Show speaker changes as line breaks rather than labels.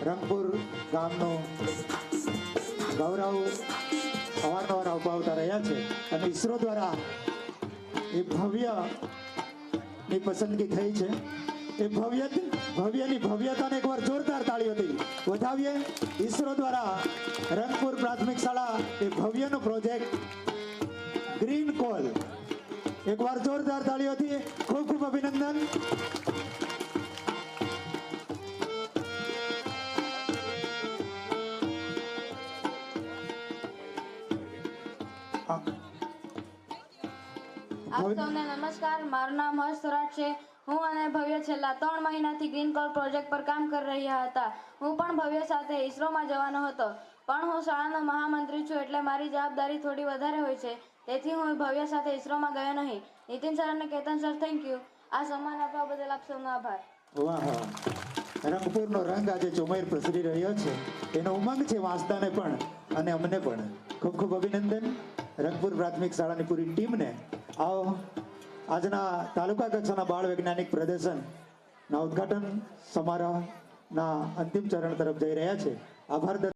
રંગપુર ગામનું ગૌરવ અવારનવાર અપાવતા રહ્યા છે અને ઈસરો દ્વારા એ ભવ્યની પસંદગી થઈ છે। એ ભવ્યની ભવ્યતાને એકવાર જોરદાર તાળીઓથી વધાવીએ। ઈસરો દ્વારા રંગપુર પ્રાથમિક શાળા એ ભવ્યનો પ્રોજેક્ટ ગ્રીન કોલ, એકવાર જોરદાર તાળીઓથી ખૂબ ખૂબ અભિનંદન।
આપ સૌને નમસ્કાર। મારું નામ હર્ષ સરાટ છે। હું અને ભવ્ય છેલ્લા 3 મહિનાથી ગ્રીન કોલ પ્રોજેક્ટ પર કામ કરી રહ્યા હતા। હું પણ ભવ્ય સાથે ઈસરોમાં જવાનો હતો, પણ હું શાળાનો મહામંત્રી છું એટલે મારી જવાબદારી થોડી વધારે હોય છે, તેથી હું ભવ્ય સાથે ઈસરોમાં ગયો નહીં। નીતિન સર અને કેતન સર, થેન્ક યુ। આ સન્માન આપવા બદલ આપ સૌનો આભાર।
વાહ, રંગપુરનો રંગ આજે ચોમેર પ્રસરી રહ્યો છે, એનો ઉમંગ છે વાંસદાને પણ અને અમને પણ। ખૂબ ખૂબ અભિનંદન રંગપુર પ્રાથમિક શાળાની પૂરી ટીમને। આવો આજના તાલુકા કક્ષાના બાળ વૈજ્ઞાનિક પ્રદર્શનના ઉદ્ઘાટન સમારોહના અંતિમ ચરણ તરફ જઈ રહ્યા છે। આભાર।